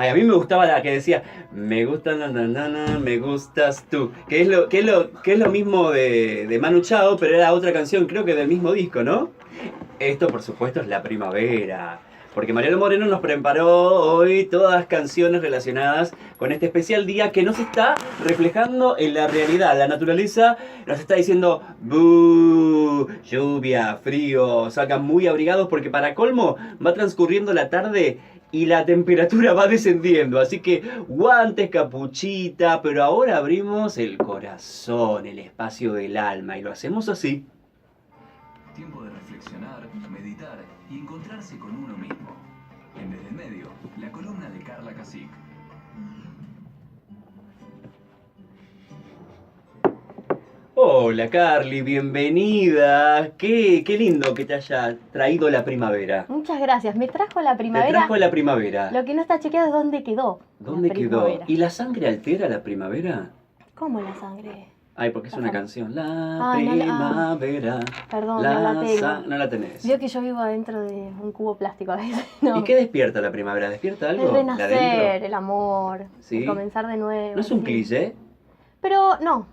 Ay, a mí me gustaba la que decía, me gusta na, na, na, na, me gustas tú. Que es lo mismo de Manu Chao, pero era otra canción, creo que del mismo disco, ¿no? Esto, por supuesto, es la primavera. Porque Mariano Moreno nos preparó hoy todas canciones relacionadas con este especial día que nos está reflejando en la realidad. La naturaleza nos está diciendo, ¡buh! Lluvia, frío, salgan muy abrigados porque para colmo va transcurriendo la tarde y la temperatura va descendiendo. Así que guantes, capuchita, pero ahora abrimos el corazón, el espacio del alma y lo hacemos así. Tiempo de reflexionar, meditar y encontrarse con uno mismo. En Desde el Medio, la columna de Carla Casic. Hola Carly, bienvenida. Qué lindo que te haya traído la primavera. Muchas gracias. Me trajo la Te primavera. trajo la primavera. Lo que no está chequeado es dónde quedó. ¿Dónde la quedó? primavera. ¿Y la sangre altera la primavera? ¿Cómo la sangre? Ay, porque es una canción. La Ah, no la- primavera. Perdón, no la tengo. No la tenés. Veo que yo vivo adentro de un cubo plástico a veces. No. ¿Y qué despierta la primavera? ¿Despierta algo? El ¿De renacer, adentro? el amor, ¿Sí? el comenzar de nuevo. ¿No es un sí. cliché? Pero no.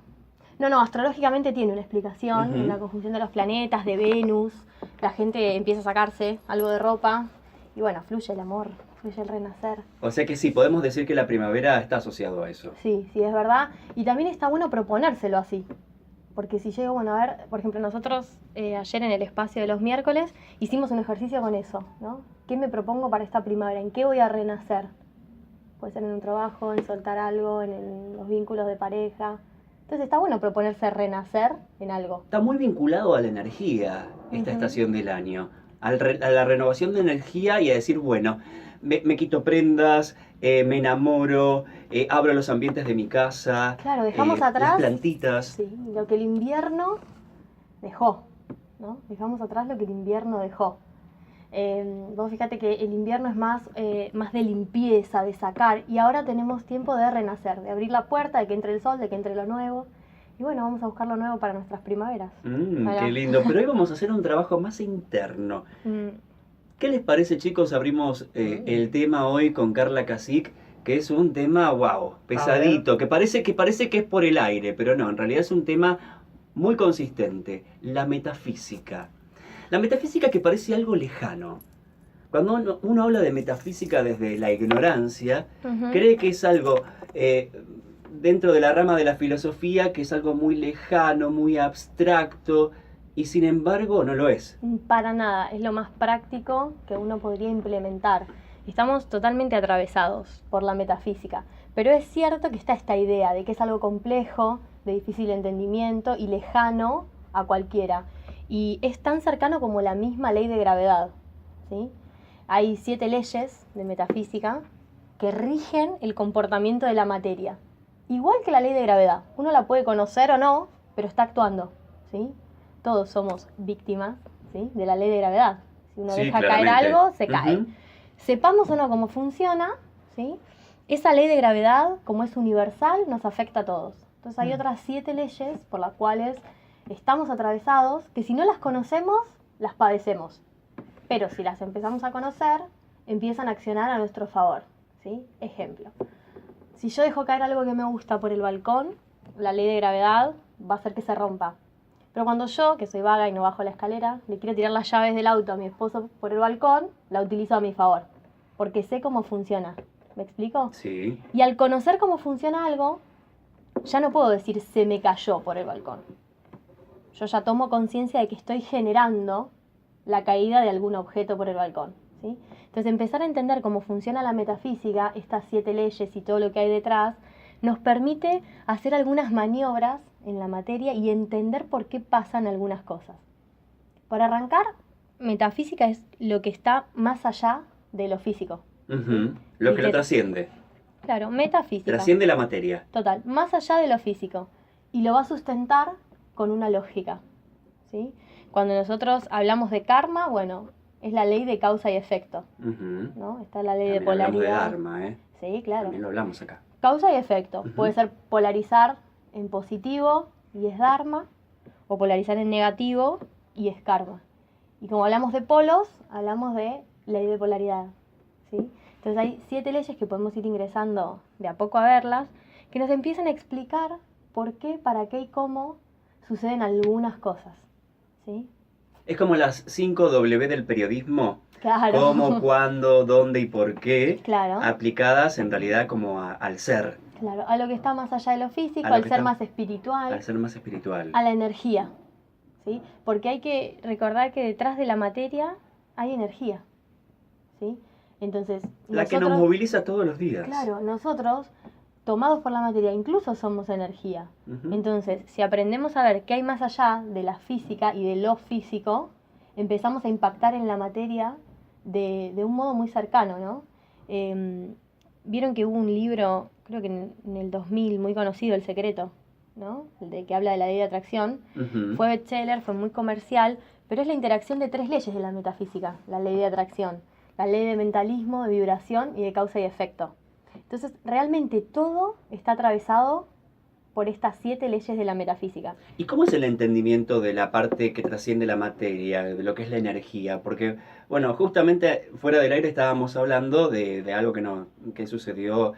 No, astrológicamente tiene una explicación. Ujú. En la conjunción de los planetas, de Venus. La gente empieza a sacarse algo de ropa. Y bueno, fluye el amor, fluye el renacer. O sea que sí, podemos decir que la primavera está asociado a eso. Sí, es verdad. Y también está bueno proponérselo así. Porque si llego, bueno, a ver, por ejemplo, nosotros ayer en el espacio de los miércoles hicimos un ejercicio con eso, ¿no? ¿Qué me propongo para esta primavera? ¿En qué voy a renacer? Puede ser en un trabajo, en soltar algo, en los vínculos de pareja. Entonces está bueno proponerse renacer en algo. Está muy vinculado a la energía esta Ujú. estación del año, a la renovación de energía y a decir, bueno, me quito prendas, me enamoro, abro los ambientes de mi casa, Claro, dejamos las atrás plantitas. sí, lo que el invierno dejó, ¿no? Dejamos atrás lo que el invierno dejó. Vos fíjate que el invierno es más de limpieza, de sacar, y ahora tenemos tiempo de renacer, de abrir la puerta, de que entre el sol, de que entre lo nuevo. Y bueno, vamos a buscar lo nuevo para nuestras primaveras. Qué lindo, pero hoy vamos a hacer un trabajo más interno. Mm, ¿Qué les parece, chicos? Abrimos el tema hoy con Carla Casic, que es un tema, wow, pesadito, que parece que es por el aire, pero no, en realidad es un tema muy consistente, la metafísica. La metafísica que parece algo lejano. Cuando uno habla de metafísica desde la ignorancia, ujú. cree que es algo dentro de la rama de la filosofía, que es algo muy lejano, muy abstracto, y sin embargo no lo es. Para nada, es lo más práctico que uno podría implementar. Estamos totalmente atravesados por la metafísica, pero es cierto que está esta idea de que es algo complejo, de difícil entendimiento y lejano a cualquiera. Y es tan cercano como la misma ley de gravedad, ¿sí? Hay 7 leyes de metafísica que rigen el comportamiento de la materia. Igual que la ley de gravedad. Uno la puede conocer o no, pero está actuando, ¿sí? Todos somos víctimas, ¿sí?, de la ley de gravedad. Si uno Sí, deja claramente. caer algo, se cae. Ujú. Sepamos o no cómo funciona, ¿sí? Esa ley de gravedad, como es universal, nos afecta a todos. Entonces hay otras 7 leyes por las cuales estamos atravesados, que si no las conocemos, las padecemos. Pero si las empezamos a conocer, empiezan a accionar a nuestro favor, ¿sí? Ejemplo. Si yo dejo caer algo que me gusta por el balcón, la ley de gravedad va a hacer que se rompa. Pero cuando yo, que soy vaga y no bajo la escalera, le quiero tirar las llaves del auto a mi esposo por el balcón, la utilizo a mi favor. Porque sé cómo funciona. ¿Me explico? Sí. Y al conocer cómo funciona algo, ya no puedo decir se me cayó por el balcón. Yo ya tomo conciencia de que estoy generando la caída de algún objeto por el balcón, ¿sí? Entonces empezar a entender cómo funciona la metafísica, estas 7 leyes y todo lo que hay detrás, nos permite hacer algunas maniobras en la materia y entender por qué pasan algunas cosas. Para arrancar, metafísica es lo que está más allá de lo físico. Ujú. Lo que lo trasciende. Claro, metafísica. Trasciende la materia. Total, más allá de lo físico. Y lo va a sustentar con una lógica, ¿sí? Cuando nosotros hablamos de karma, bueno, es la ley de causa y efecto, Ujú. ¿no? Está la ley de También hablamos de polaridad. Dharma, ¿eh? Sí, claro. También lo hablamos acá. Causa y efecto. Ujú. Puede ser polarizar en positivo y es dharma, o polarizar en negativo y es karma. Y como hablamos de polos, hablamos de ley de polaridad, ¿sí? Entonces hay 7 leyes que podemos ir ingresando de a poco a verlas, que nos empiezan a explicar por qué, para qué y cómo suceden algunas cosas, ¿sí? Es como las 5 W del periodismo. Claro. Cómo, cuándo, dónde y por qué. Claro. Aplicadas en realidad como al ser. Claro, a lo que está más allá de lo físico, A lo al que ser está- más espiritual, Al ser más espiritual. a la energía, ¿sí? Porque hay que recordar que detrás de la materia hay energía, ¿sí? Entonces, La que nos nosotros, moviliza todos los días. claro, nosotros, tomados por la materia, incluso somos energía. Ujú. Entonces, si aprendemos a ver qué hay más allá de la física y de lo físico, empezamos a impactar en la materia de un modo muy cercano, ¿no? Vieron que hubo un libro, creo que en el 2000, muy conocido, El Secreto, ¿no? El de que habla de la ley de atracción. Ujú. Fue bestseller, fue muy comercial, pero es la interacción de 3 leyes de la metafísica, la ley de atracción, la ley de mentalismo, de vibración y de causa y efecto. Entonces, realmente todo está atravesado por estas 7 leyes de la metafísica. ¿Y cómo es el entendimiento de la parte que trasciende la materia, de lo que es la energía? Porque, bueno, justamente fuera del aire estábamos hablando de algo que sucedió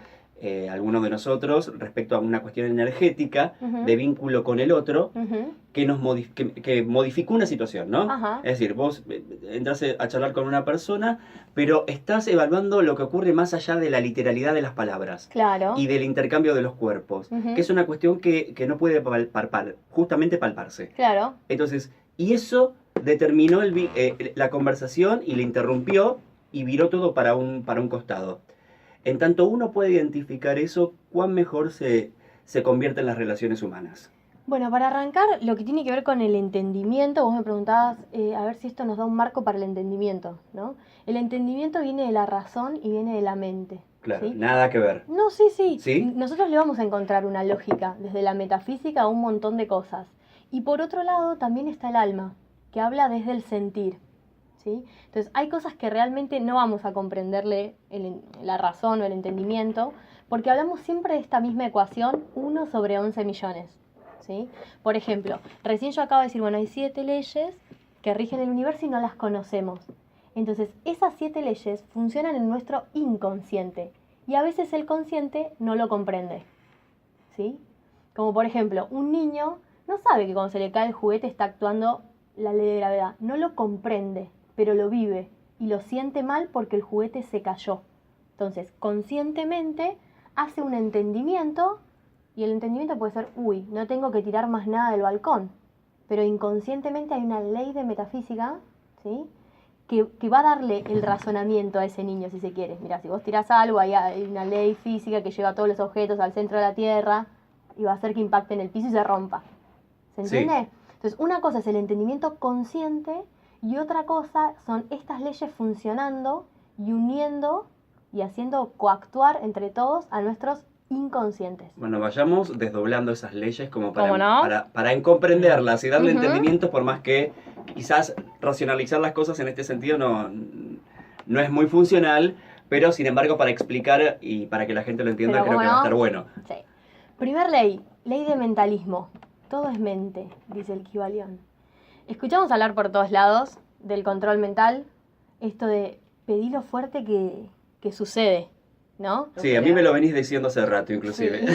a algunos de nosotros respecto a una cuestión energética, Ujú. de vínculo con el otro, Ujú. que modificó una situación, ¿no? Ajá. Es decir, vos entras a charlar con una persona, pero estás evaluando lo que ocurre más allá de la literalidad de las palabras Claro. y del intercambio de los cuerpos, Ujú. que es una cuestión que no puede justamente palparse. Claro. Entonces, y eso determinó la conversación y le interrumpió y viró todo para un costado. En tanto uno puede identificar eso, cuán mejor se convierten las relaciones humanas. Bueno, para arrancar, lo que tiene que ver con el entendimiento, vos me preguntabas a ver si esto nos da un marco para el entendimiento, ¿no? El entendimiento viene de la razón y viene de la mente. Claro, ¿sí? nada que ver. No, sí, sí. ¿Sí? Nosotros le vamos a encontrar una lógica, desde la metafísica a un montón de cosas. Y por otro lado también está el alma, que habla desde el sentir, ¿sí? Entonces hay cosas que realmente no vamos a comprenderle la razón o el entendimiento, porque hablamos siempre de esta misma ecuación, 1 sobre 11 millones, ¿sí? Por ejemplo, recién yo acabo de decir, bueno, hay 7 leyes que rigen el universo y no las conocemos. Entonces, esas 7 leyes funcionan en nuestro inconsciente y a veces el consciente no lo comprende, ¿sí? Como por ejemplo, un niño no sabe que cuando se le cae el juguete está actuando la ley de gravedad, no lo comprende, pero lo vive y lo siente mal porque el juguete se cayó. Entonces, conscientemente hace un entendimiento y el entendimiento puede ser, uy, no tengo que tirar más nada del balcón, pero inconscientemente hay una ley de metafísica, ¿sí? Que va a darle el razonamiento a ese niño, si se quiere. Mira, si vos tirás algo, hay una ley física que lleva todos los objetos al centro de la Tierra y va a hacer que impacte en el piso y se rompa. ¿Se entiende? Sí. Entonces, una cosa es el entendimiento consciente y otra cosa son estas leyes funcionando y uniendo y haciendo coactuar entre todos a nuestros inconscientes. Bueno, vayamos desdoblando esas leyes como ¿Cómo no? para comprenderlas y darle Ujú. entendimiento, por más que quizás racionalizar las cosas en este sentido no es muy funcional, pero sin embargo para explicar y para que la gente lo entienda Pero creo que va a ¿cómo estar no? bueno. Sí. Primer ley, ley de mentalismo. Todo es mente, dice el Kybalión. Escuchamos hablar por todos lados del control mental, esto de pedir lo fuerte que sucede, ¿no? Sí, a mí me lo venís diciendo hace rato inclusive.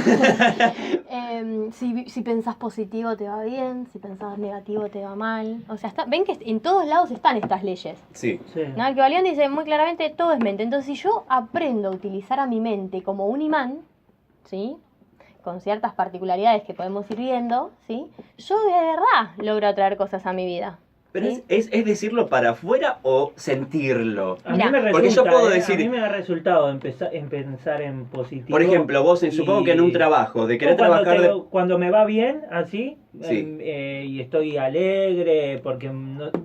Sí. Si pensás positivo te va bien, si pensás negativo te va mal. O sea, ven que en todos lados están estas leyes. Sí. Sí. ¿No? El Kybalión dice muy claramente, todo es mente. Entonces, si yo aprendo a utilizar a mi mente como un imán, ¿sí? Con ciertas particularidades que podemos ir viendo, ¿sí? Yo de verdad logro atraer cosas a mi vida. Pero ¿sí? es decirlo para afuera o sentirlo. A Mirá, mí me resulta, porque yo puedo decir- a mí me ha resultado en pensar en positivo. Por ejemplo, vos supongo que en un trabajo, de querer trabajar de... Cuando me va bien, así, Sí. y estoy alegre, porque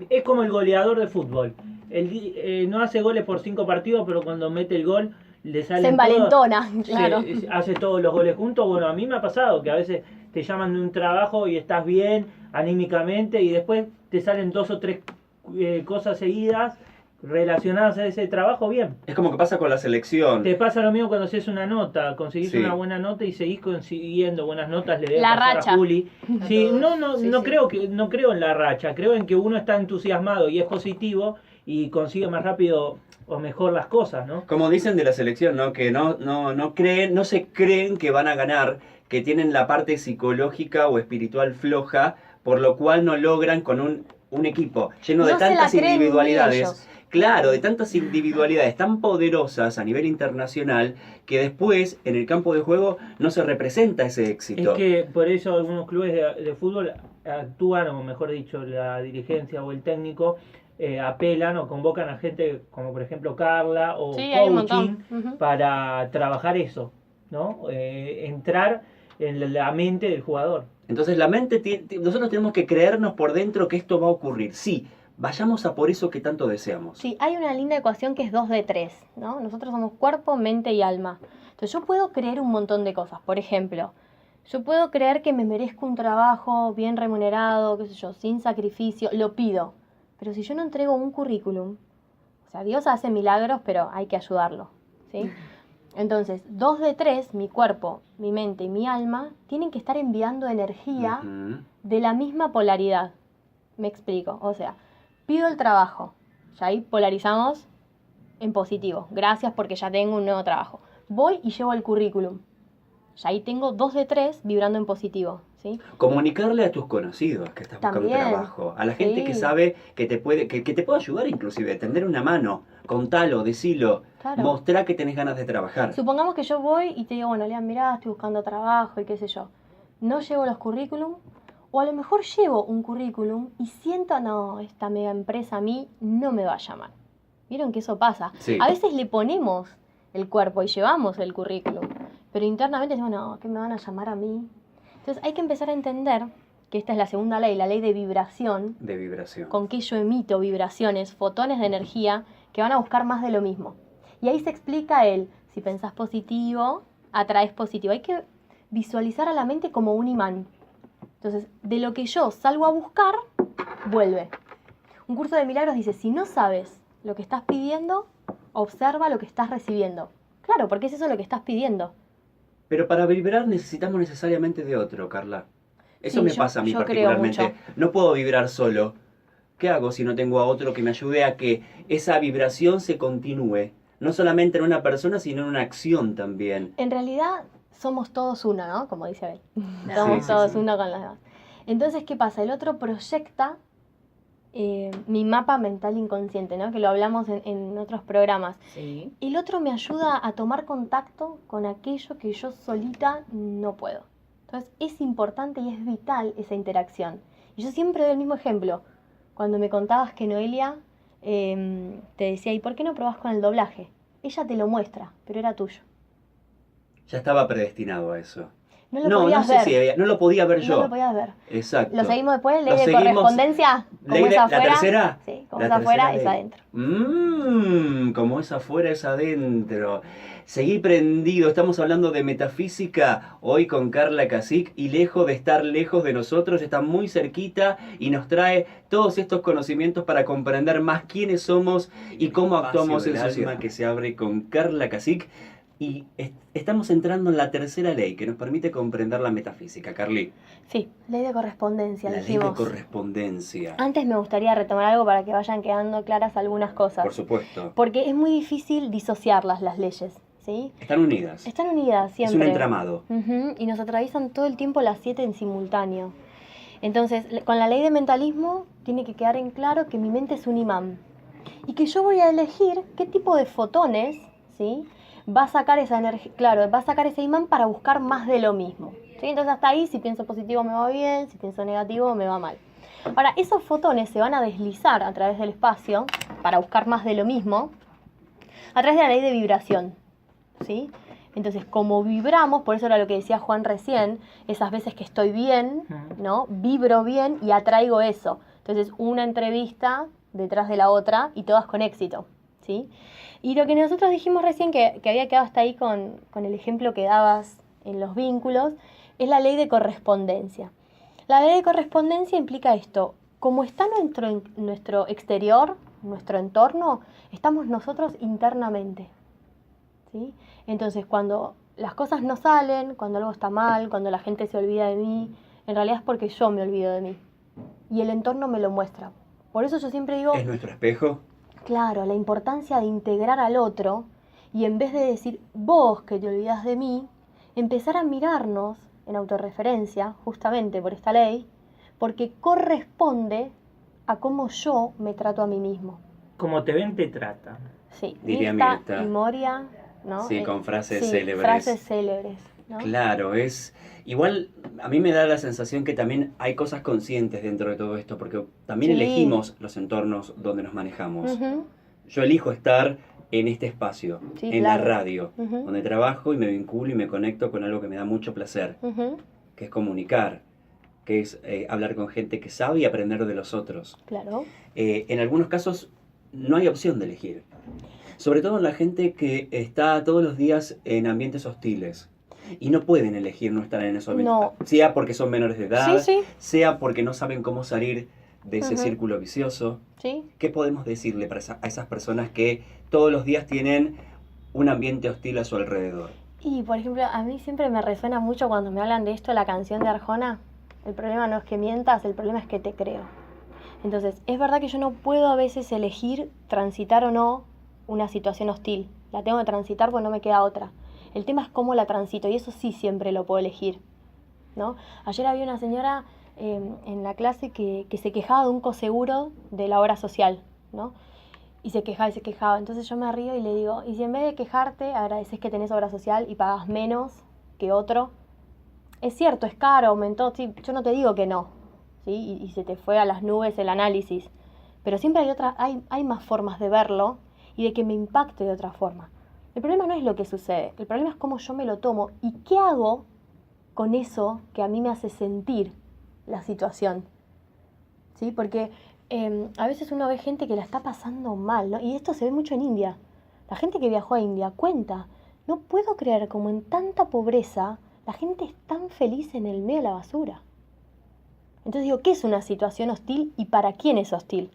es como el goleador de fútbol. No hace goles por 5 partidos, pero cuando mete el gol, le sale Se envalentona, claro. hace todos los goles juntos. Bueno, a mí me ha pasado que a veces te llaman de un trabajo y estás bien anímicamente y después te salen 2 o 3 cosas seguidas relacionadas a ese trabajo bien. Es como que pasa con la selección. Te pasa lo mismo cuando haces una nota, conseguís Sí. una buena nota y seguís consiguiendo buenas notas, le voy a La pasar racha. a Juli. Sí, no Sí, sí. creo en la racha, creo en que uno está entusiasmado y es positivo y consigue más rápido o mejor las cosas, ¿no? Como dicen de la selección, ¿no? Que no se creen que van a ganar, que tienen la parte psicológica o espiritual floja, por lo cual no logran con un equipo lleno de No se la tantas creen ni individualidades. ellos. Claro, de tantas individualidades tan poderosas a nivel internacional, que después en el campo de juego no se representa ese éxito. Es que por eso algunos clubes de fútbol actúan, o mejor dicho, la dirigencia o el técnico apelan o convocan a gente como por ejemplo Carla o Sí, hay un coaching montón. Ujú. para trabajar eso, ¿no? Entrar en la mente del jugador. Entonces la mente, nosotros tenemos que creernos por dentro que esto va a ocurrir. Sí, vayamos a por eso que tanto deseamos. Sí, hay una linda ecuación que es 2 de 3, ¿no? Nosotros somos cuerpo, mente y alma. Entonces yo puedo creer un montón de cosas. Por ejemplo, yo puedo creer que me merezco un trabajo bien remunerado, qué sé yo, sin sacrificio, lo pido. Pero si yo no entrego un currículum, o sea, Dios hace milagros, pero hay que ayudarlo, ¿sí? Entonces, 2 de 3, mi cuerpo, mi mente y mi alma, tienen que estar enviando energía Ujú. de la misma polaridad. Me explico, o sea, pido el trabajo, ya ahí polarizamos en positivo, gracias porque ya tengo un nuevo trabajo. Voy y llevo el currículum, ya ahí tengo 2 de 3 vibrando en positivo, ¿sí? Comunicarle a tus conocidos que estás buscando También, trabajo, a la gente sí. que sabe que te puede, que te puede ayudar inclusive, tender una mano, contalo, decilo, Claro. mostrá que tenés ganas de trabajar. Supongamos que yo voy y te digo, bueno, Lean, mirá, estoy buscando trabajo y qué sé yo. No llevo los currículum, o a lo mejor llevo un currículum y siento, no, esta mega empresa a mí no me va a llamar. ¿Vieron que eso pasa? Sí. A veces le ponemos el cuerpo y llevamos el currículum, pero internamente decimos, no, ¿qué me van a llamar a mí? Entonces hay que empezar a entender que esta es la segunda ley, la ley de vibración, De vibración. con que yo emito vibraciones, fotones de energía que van a buscar más de lo mismo. Y ahí se explica si pensás positivo, atraes positivo. Hay que visualizar a la mente como un imán. Entonces, de lo que yo salgo a buscar, vuelve. Un curso de milagros dice, si no sabes lo que estás pidiendo, observa lo que estás recibiendo. Claro, porque es eso lo que estás pidiendo. Pero para vibrar necesitamos necesariamente de otro, Carla. Eso Sí, me yo- pasa a mí yo creo particularmente. mucho. No puedo vibrar solo. ¿Qué hago si no tengo a otro que me ayude a que esa vibración se continúe? No solamente en una persona, sino en una acción también. En realidad somos todos uno, ¿no? Como dice Abel. Sí, Somos sí, todos sí. uno con los demás. Entonces, ¿qué pasa? El otro proyecta mi mapa mental inconsciente, ¿no? Que lo hablamos en otros programas. Sí. El otro me ayuda a tomar contacto con aquello que yo solita no puedo. Entonces, es importante y es vital esa interacción. Y yo siempre doy el mismo ejemplo. Cuando me contabas que Noelia te decía, ¿y por qué no probás con el doblaje? Ella te lo muestra, pero era tuyo. Ya estaba predestinado a eso. No lo No podías sé ver. si no lo podía ver yo. No lo podías ver. Exacto. Lo seguimos después, ley Lo de seguimos. correspondencia. Como Ley es de- ¿la afuera. tercera? Sí, como La es afuera, tercera es ley. adentro. Como es afuera, es adentro. Seguí prendido, estamos hablando de metafísica hoy con Carla Cacic y lejos de estar lejos de nosotros, está muy cerquita y nos trae todos estos conocimientos para comprender más quiénes somos y cómo actuamos en sociedad. Que se abre con Carla Cacic y estamos entrando en la tercera ley que nos permite comprender la metafísica. Carly, Sí, ley de correspondencia, la ley dijimos. de correspondencia. Antes me gustaría retomar algo para que vayan quedando claras algunas cosas. Por supuesto. Porque es muy difícil disociarlas, las leyes, ¿sí? Están unidas. Están unidas siempre. Es un entramado. Ujú, y nos atraviesan todo el tiempo las 7 en simultáneo. Entonces, con la ley de mentalismo tiene que quedar en claro que mi mente es un imán. Y que yo voy a elegir qué tipo de fotones, ¿sí? Va a sacar esa energía, claro, va a sacar ese imán para buscar más de lo mismo. ¿Sí? Entonces hasta ahí, si pienso positivo me va bien, si pienso negativo me va mal. Ahora, esos fotones se van a deslizar a través del espacio para buscar más de lo mismo, a través de la ley de vibración, ¿sí? Entonces, como vibramos, por eso era lo que decía Juan recién, esas veces que estoy bien, ¿no? Vibro bien y atraigo eso. Entonces, una entrevista detrás de la otra y todas con éxito, ¿sí? Y lo que nosotros dijimos recién, que había quedado hasta ahí con el ejemplo que dabas en los vínculos, es la ley de correspondencia. La ley de correspondencia implica esto: como está nuestro exterior, nuestro entorno, estamos nosotros internamente, ¿sí? Entonces, cuando las cosas no salen, cuando algo está mal, cuando la gente se olvida de mí, en realidad es porque yo me olvido de mí. Y el entorno me lo muestra. Por eso yo siempre digo, ¿Es nuestro espejo? Claro, la importancia de integrar al otro y en vez de decir vos que te olvidás de mí, empezar a mirarnos en autorreferencia, justamente por esta ley, porque corresponde a cómo yo me trato a mí mismo. Como te ven, te tratan. Sí, Diría Mirta Mirta. y Moria, ¿no? Sí, con frases Sí, célebres. frases célebres, ¿no? Claro, es igual a mí me da la sensación que también hay cosas conscientes dentro de todo esto, porque también Sí. elegimos los entornos donde nos manejamos. Ujú, Yo elijo estar en este espacio, Sí, en claro. la radio, ujú, donde trabajo y me vinculo y me conecto con algo que me da mucho placer, ujú, que es comunicar, que es hablar con gente que sabe y aprender de los otros. Claro. En algunos casos no hay opción de elegir. Sobre todo la gente que está todos los días en ambientes hostiles y no pueden elegir no estar en esos ambientes. No. Sea porque son menores de edad, Sí, sí, sea porque no saben cómo salir de ese Ujú. círculo vicioso. sí. ¿Qué podemos decirle a esas personas que todos los días tienen un ambiente hostil a su alrededor? Y por ejemplo, a mí siempre me resuena mucho cuando me hablan de esto, la canción de Arjona. El problema no es que mientas, el problema es que te creo. Entonces, es verdad que yo no puedo a veces elegir transitar o no una situación hostil. La tengo que transitar porque no me queda otra. El tema es cómo la transito y eso sí siempre lo puedo elegir, ¿no? Ayer había una señora en la clase que se quejaba de un coseguro de la obra social, ¿no? Y se quejaba y se quejaba. Entonces yo me río y le digo, ¿y si en vez de quejarte agradeces que tenés obra social y pagas menos que otro? Es cierto, es caro, aumentó, sí, yo no te digo que no, ¿sí? Y se te fue a las nubes el análisis. Pero siempre hay más formas de verlo y de que me impacte de otra forma. El problema no es lo que sucede, el problema es cómo yo me lo tomo y qué hago con eso que a mí me hace sentir la situación, ¿sí? Porque a veces uno ve gente que la está pasando mal, ¿no? Y esto se ve mucho en India. La gente que viajó a India cuenta, no puedo creer como en tanta pobreza la gente es tan feliz en el medio de la basura. Entonces digo, ¿qué es una situación hostil y para quién es hostil?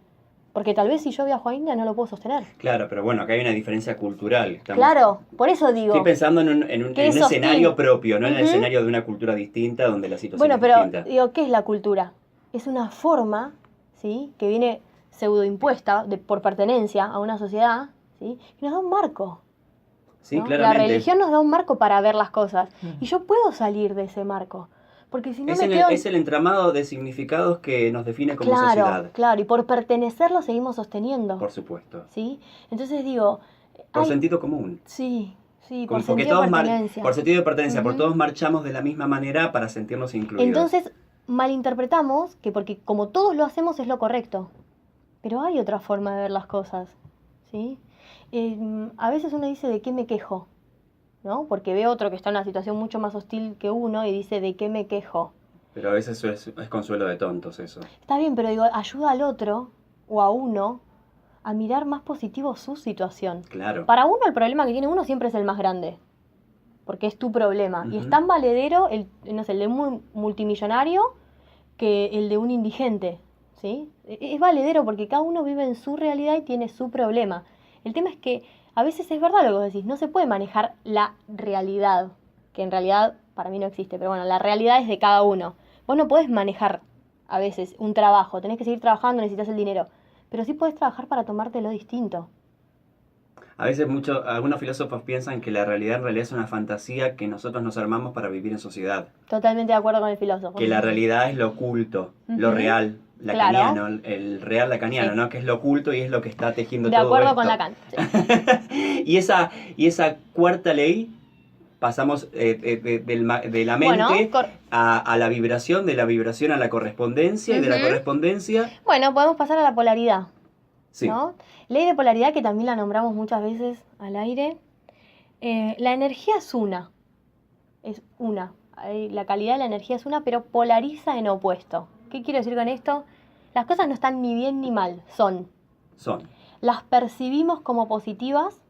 Porque tal vez si yo viajo a India no lo puedo sostener. Claro, pero bueno, acá hay una diferencia cultural. Claro, por eso digo. Estoy pensando en un ¿Qué es escenario hostil? propio, no en el Ujú. escenario de una cultura distinta donde la situación Bueno, es pero distinta. digo, ¿qué es la cultura? Es una forma, ¿sí? Que viene pseudoimpuesta por pertenencia a una sociedad, ¿sí? Que nos da un marco. Sí, ¿no? La claramente. religión nos da un marco para ver las cosas. Mm. Y yo puedo salir de ese marco. Porque si no Es, me en quedo... es el entramado de significados que nos define como Claro, sociedad. claro. Y por pertenecer lo seguimos sosteniendo. Por supuesto. ¿Sí? Entonces digo... Por hay- sentido común. Sí, sí, Como por porque sentido de todos pertenencia. por sentido de pertenencia, por Ujú. todos marchamos de la misma manera para sentirnos incluidos. Entonces malinterpretamos que porque como todos lo hacemos es lo correcto. Pero hay otra forma de ver las cosas. ¿Sí? A veces uno dice, ¿de qué me quejo? ¿No? Porque ve otro que está en una situación mucho más hostil que uno y dice, ¿de qué me quejo? Pero a veces eso es consuelo de tontos eso. Está bien, pero digo, ayuda al otro o a uno a mirar más positivo su situación. Claro. Para uno el problema que tiene uno siempre es el más grande, porque es tu problema. Y es Ujú. tan valedero no sé, el de un multimillonario que el de un indigente, ¿sí? Es valedero porque cada uno vive en su realidad y tiene su problema. El tema es que a veces es verdad lo que vos decís, no se puede manejar la realidad, que en realidad para mí no existe, pero bueno, la realidad es de cada uno. Vos no podés manejar a veces un trabajo, tenés que seguir trabajando, necesitas el dinero, pero sí podés trabajar para tomártelo distinto. A veces algunos filósofos piensan que la realidad en realidad es una fantasía que nosotros nos armamos para vivir en sociedad. Totalmente de acuerdo con el filósofo. Que la realidad es lo oculto, lo Ujú. real, lacaniano, Claro. el real lacaniano, Sí. ¿no? Que es lo oculto y es lo que está tejiendo De todo acuerdo esto. con Lacan. Sí. y esa cuarta ley pasamos de la mente Bueno, a la vibración, de la vibración a la correspondencia y de la Ujú. correspondencia. Bueno, podemos pasar a la polaridad, Sí. ¿no? Ley de polaridad que también la nombramos muchas veces al aire. La energía es una. La calidad de la energía es una, pero polariza en opuesto. ¿Qué quiero decir con esto? Las cosas no están ni bien ni mal, son. Son. Las percibimos como positivas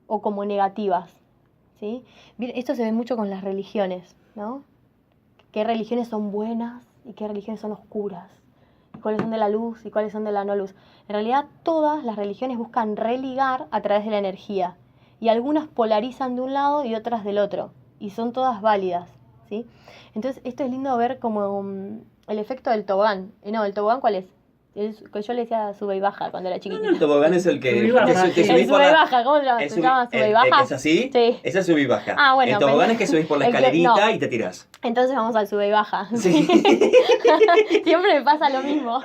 o como negativas, ¿sí? Esto se ve mucho con las religiones, ¿no? ¿Qué religiones son buenas y qué religiones son oscuras? ¿Cuáles son de la luz y cuáles son de la no luz? En realidad todas las religiones buscan religar a través de la energía y algunas polarizan de un lado y otras del otro y son todas válidas, ¿sí? Entonces esto es lindo ver como el efecto del tobogán. ¿El tobogán cuál es? Yo le decía sube y baja cuando era chiquitita. No, el tobogán es el que, Sube y baja, que sí. subís El por sube y la... baja, ¿cómo se llama? es ¿Se llama sube y baja? que es así, Sí. esa es sube y baja. Ah, bueno, el tobogán pero- es que subís por la el que- escalerita no. y te tirás. Entonces vamos al sube y baja. Sí. Siempre me pasa lo mismo.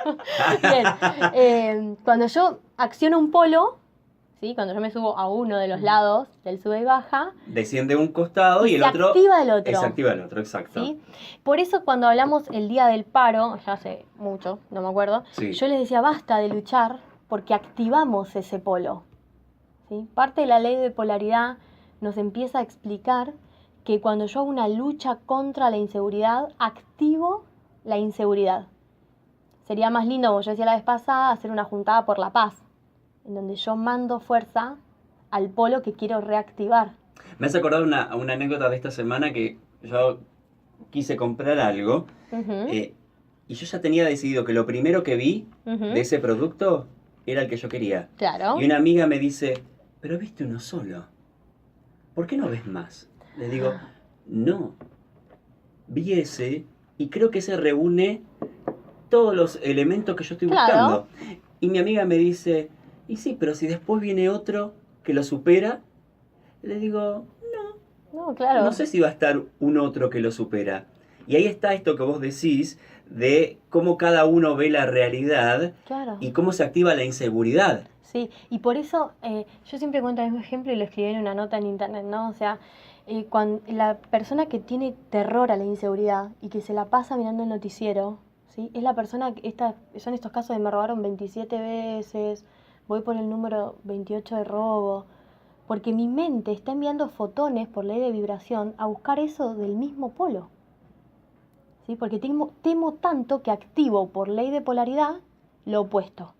Bien, cuando yo acciono un polo, ¿sí? Cuando yo me subo a uno de los lados del sube y baja, Desciende un costado y el se otro... activa el otro. Se activa el otro, exacto. ¿Sí? Por eso cuando hablamos el día del paro, ya hace mucho, no me acuerdo, Sí. yo les decía basta de luchar porque activamos ese polo. ¿Sí? Parte de la ley de polaridad nos empieza a explicar que cuando yo hago una lucha contra la inseguridad, activo la inseguridad. Sería más lindo, como yo decía la vez pasada, hacer una juntada por la paz, en donde yo mando fuerza al polo que quiero reactivar. Me has acordado una anécdota de esta semana que yo quise comprar algo Ujú, y yo ya tenía decidido que lo primero que vi ujú. de ese producto era el que yo quería. Claro. Y una amiga me dice, pero viste uno solo, ¿por qué no ves más? Le digo, no, vi ese y creo que ese reúne todos los elementos que yo estoy Claro. buscando. Y mi amiga me dice, y sí, pero si después viene otro que lo supera, le digo, No, claro. no sé si va a estar un otro que lo supera. Y ahí está esto que vos decís de cómo cada uno ve la realidad Claro. y cómo se activa la inseguridad. Sí, y por eso yo siempre cuento el mismo ejemplo y lo escribí en una nota en internet, ¿no? O sea, cuando la persona que tiene terror a la inseguridad y que se la pasa mirando el noticiero, ¿sí? Es la persona que son estos casos de me robaron 27 veces, voy por el número 28 de robo, porque mi mente está enviando fotones por ley de vibración a buscar eso del mismo polo. ¿Sí? Porque temo tanto que activo por ley de polaridad lo opuesto.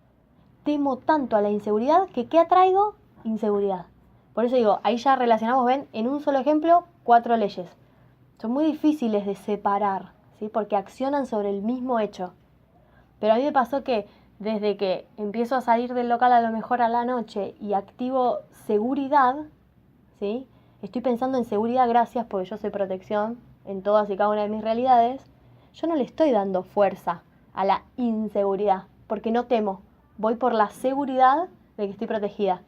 Temo tanto a la inseguridad que ¿qué atraigo? Inseguridad. Por eso digo, ahí ya relacionamos, ven, en un solo ejemplo, 4 leyes. Son muy difíciles de separar, ¿sí? Porque accionan sobre el mismo hecho. Pero a mí me pasó que desde que empiezo a salir del local a lo mejor a la noche y activo seguridad, ¿sí? Estoy pensando en seguridad gracias porque yo soy protección en todas y cada una de mis realidades. Yo no le estoy dando fuerza a la inseguridad porque no temo. Voy por la seguridad de que estoy protegida.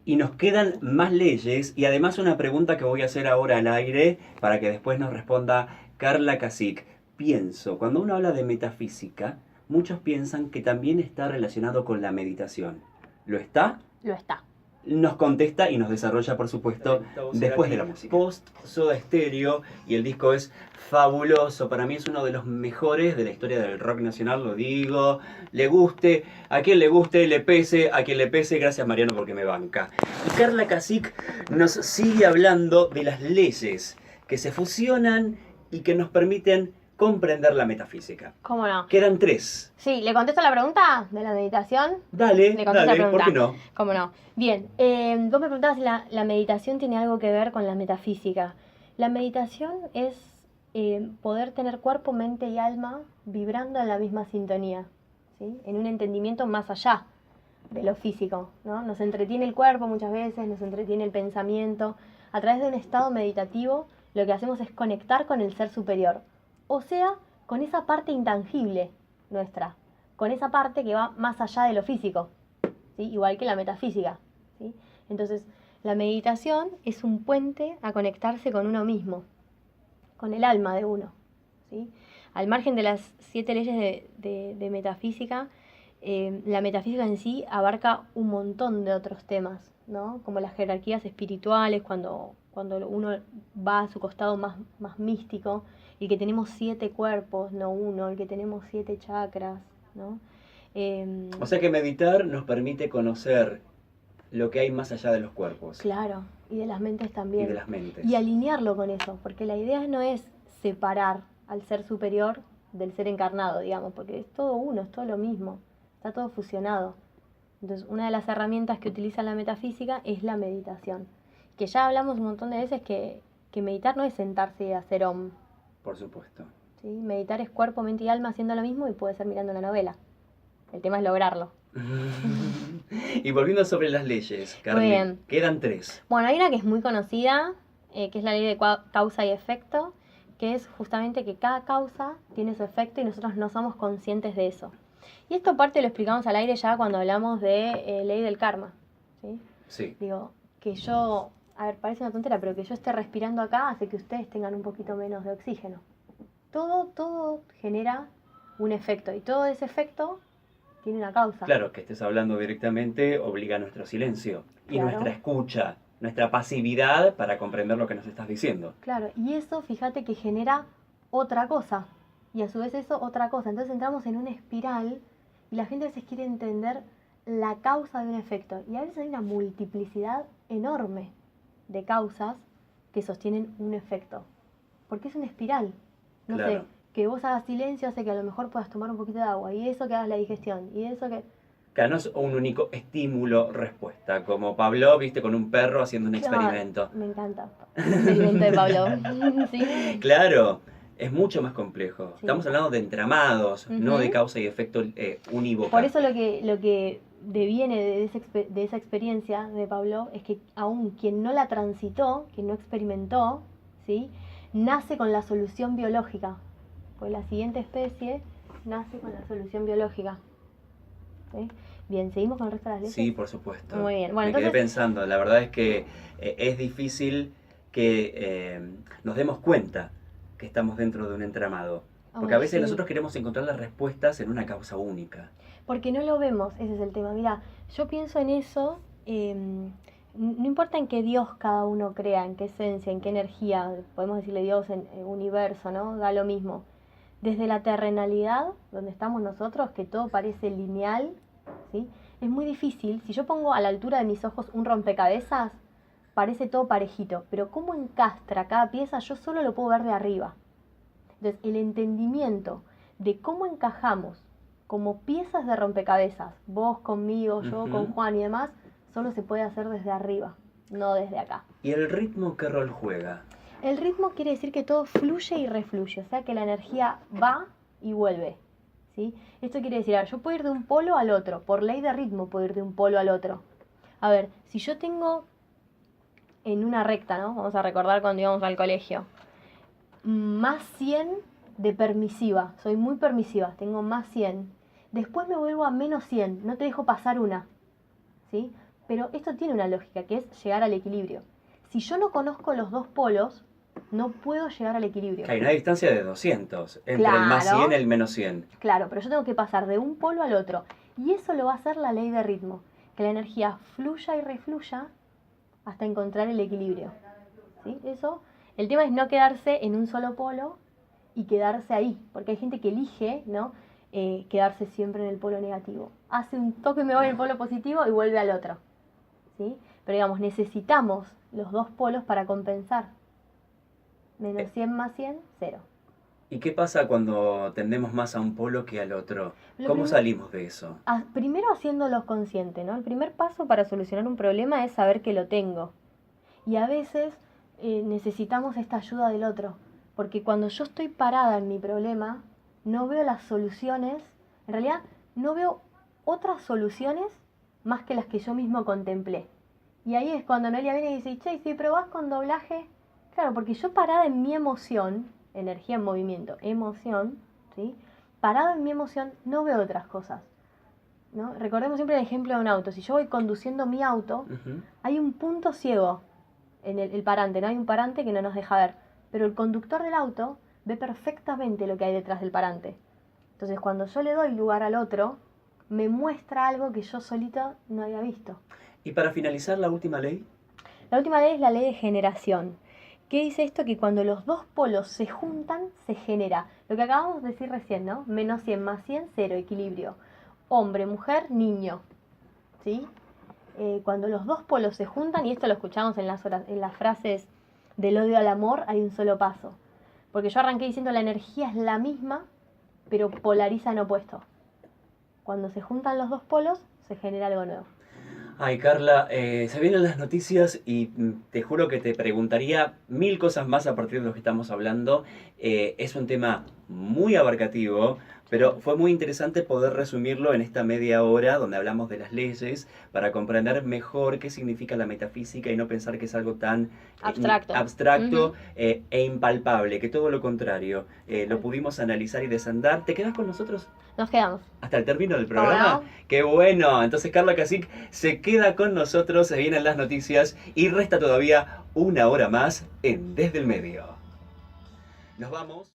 Y nos quedan más leyes y además una pregunta que voy a hacer ahora al aire para que después nos responda Carla Cacic. Pienso, cuando uno habla de metafísica, muchos piensan que también está relacionado con la meditación. ¿Lo está? Lo está. Nos contesta y nos desarrolla, por supuesto, después de la música. Post Soda Stereo y el disco es fabuloso. Para mí es uno de los mejores de la historia del rock nacional, lo digo. Le guste, a quien le guste, le pese, a quien le pese. Gracias Mariano porque me banca. Y Carla Cacic nos sigue hablando de las leyes que se fusionan y que nos permiten comprender la metafísica. ¿Cómo no? Quedan 3. Sí, ¿le contesto la pregunta de la meditación? Dale, Le contesto la dale, ¿por pregunta. qué no? ¿Cómo no? Bien, vos me preguntabas si la meditación tiene algo que ver con la metafísica. La meditación es poder tener cuerpo, mente y alma vibrando en la misma sintonía, ¿sí? En un entendimiento más allá de lo físico, ¿no? Nos entretiene el cuerpo muchas veces, nos entretiene el pensamiento. A través de un estado meditativo lo que hacemos es conectar con el ser superior. O sea, con esa parte intangible nuestra, con esa parte que va más allá de lo físico, ¿sí? Igual que la metafísica, ¿sí? Entonces, la meditación es un puente a conectarse con uno mismo, con el alma de uno, ¿sí? Al margen de las 7 leyes de metafísica, la metafísica en sí abarca un montón de otros temas, ¿no? Como las jerarquías espirituales, cuando uno va a su costado más místico, y que tenemos 7 cuerpos, no uno, el que tenemos 7 chakras, ¿no? O sea que meditar nos permite conocer lo que hay más allá de los cuerpos Claro, y de las mentes y también. de las mentes. Y alinearlo con eso, porque la idea no es separar al ser superior del ser encarnado, digamos, porque es todo uno, es todo lo mismo, está todo fusionado. Entonces, una de las herramientas que utiliza la metafísica es la meditación, que ya hablamos un montón de veces que meditar no es sentarse y hacer om, Por supuesto. ¿sí? Meditar es cuerpo, mente y alma haciendo lo mismo y puede ser mirando una novela. El tema es lograrlo. Y volviendo sobre las leyes, Carmen, Muy bien. quedan 3. Bueno, hay una que es muy conocida, que es la ley de causa y efecto, que es justamente que cada causa tiene su efecto y nosotros no somos conscientes de eso. Y esto parte lo explicamos al aire ya cuando hablamos de ley del karma, ¿sí? Sí. Digo, que yo, a ver, parece una tontera, pero que yo esté respirando acá hace que ustedes tengan un poquito menos de oxígeno. Todo genera un efecto y todo ese efecto tiene una causa. Claro, que estés hablando directamente obliga a nuestro silencio y Claro. nuestra escucha, nuestra pasividad para comprender lo que nos estás diciendo. Claro, y eso, fíjate que genera otra cosa, y a su vez eso otra cosa. Entonces entramos en una espiral y la gente a veces quiere entender la causa de un efecto. Y a veces hay una multiplicidad enorme de causas que sostienen un efecto. Porque es una espiral. No Claro. sé, que vos hagas silencio hace que a lo mejor puedas tomar un poquito de agua, y eso que hagas la digestión, y eso que... Que no es un único estímulo-respuesta, como Pablo, viste, con un perro haciendo un Claro, experimento. me encanta. El experimento de Pablo. ¿Sí? Claro, es mucho más complejo. Sí. Estamos hablando de entramados, no de Ujú. causa y efecto unívoca. Por eso lo que deviene de esa experiencia de Pablo es que aún quien no la transitó, quien no experimentó, ¿sí? Nace con la solución biológica. Pues la siguiente especie nace con la solución biológica. ¿Sí? Bien, ¿seguimos con el resto de las leyes? Sí, por supuesto. Muy bien. Bueno, Me quedé entonces- pensando, la verdad es que es difícil que nos demos cuenta que estamos dentro de un entramado. Porque a Ay, veces sí. nosotros queremos encontrar las respuestas en una causa única. Porque no lo vemos, ese es el tema. Mira, yo pienso en eso, no importa en qué Dios cada uno crea, en qué esencia, en qué energía, podemos decirle Dios, en universo, ¿no? Da lo mismo. Desde la terrenalidad, donde estamos nosotros, que todo parece lineal, ¿sí? Es muy difícil. Si yo pongo a la altura de mis ojos un rompecabezas, parece todo parejito. Pero cómo encastra cada pieza, yo solo lo puedo ver de arriba. Entonces, el entendimiento de cómo encajamos como piezas de rompecabezas, vos conmigo, yo Ujú. con Juan y demás, solo se puede hacer desde arriba, no desde acá. ¿Y el ritmo qué rol juega? El ritmo quiere decir que todo fluye y refluye, o sea que la energía va y vuelve, ¿sí? Esto quiere decir, a ver, yo puedo ir de un polo al otro, por ley de ritmo puedo ir de un polo al otro. A ver, si yo tengo en una recta, ¿no? Vamos a recordar cuando íbamos al colegio, más 100 de permisiva, soy muy permisiva, tengo más 100. Después me vuelvo a menos 100, no te dejo pasar una, ¿sí? Pero esto tiene una lógica, que es llegar al equilibrio. Si yo no conozco los dos polos, no puedo llegar al equilibrio. Que hay una distancia de 200 entre el más Claro. 100 y el menos 100. Claro, pero yo tengo que pasar de un polo al otro. Y eso lo va a hacer la ley de ritmo, que la energía fluya y refluya hasta encontrar el equilibrio, ¿sí? Eso, el tema es no quedarse en un solo polo y quedarse ahí, porque hay gente que elige, ¿no? Quedarse siempre en el polo negativo. Hace un toque y me voy al polo positivo y vuelve al otro, ¿sí? Pero digamos, necesitamos los dos polos para compensar. Menos 100 más 100, 0. ¿Y qué pasa cuando tendemos más a un polo que al otro? Lo ¿Cómo primero- salimos de eso? Primero haciéndolos consciente, ¿no? El primer paso para solucionar un problema es saber que lo tengo. Y a veces necesitamos esta ayuda del otro. Porque cuando yo estoy parada en mi problema, no veo las soluciones. En realidad, no veo otras soluciones más que las que yo mismo contemplé. Y ahí es cuando Noelia viene y dice, che, ¿y si probás con doblaje? Claro, porque yo parada en mi emoción, energía en movimiento, emoción, ¿sí? Parada en mi emoción, no veo otras cosas, ¿no? Recordemos siempre el ejemplo de un auto. Si yo voy conduciendo mi auto, Ujú. hay un punto ciego en el parante, ¿no? Hay un parante que no nos deja ver. Pero el conductor del auto ve perfectamente lo que hay detrás del parante. Entonces, cuando yo le doy lugar al otro, me muestra algo que yo solita no había visto. Y para finalizar, la última ley. La última ley es la ley de generación. ¿Qué dice esto? Que cuando los dos polos se juntan, se genera lo que acabamos de decir recién, ¿no? Menos 100 más 100, 0, equilibrio. Hombre, mujer, niño. ¿Sí? Cuando los dos polos se juntan, y esto lo escuchamos en las frases del odio al amor, hay un solo paso. Porque yo arranqué diciendo la energía es la misma, pero polariza en opuesto. Cuando se juntan los dos polos, se genera algo nuevo. Ay, Carla, se vienen las noticias y te juro que te preguntaría 1000 cosas más a partir de lo que estamos hablando. Es un tema muy abarcativo, Pero fue muy interesante poder resumirlo en esta media hora donde hablamos de las leyes para comprender mejor qué significa la metafísica y no pensar que es algo tan abstracto e impalpable, que todo lo contrario. Lo pudimos analizar y desandar. ¿Te quedas con nosotros? Nos quedamos. ¿Hasta el término del programa? Bueno. ¡Qué bueno! Entonces Carla Cacic se queda con nosotros, se vienen las noticias y resta todavía una hora más en Desde el Medio. Nos vamos.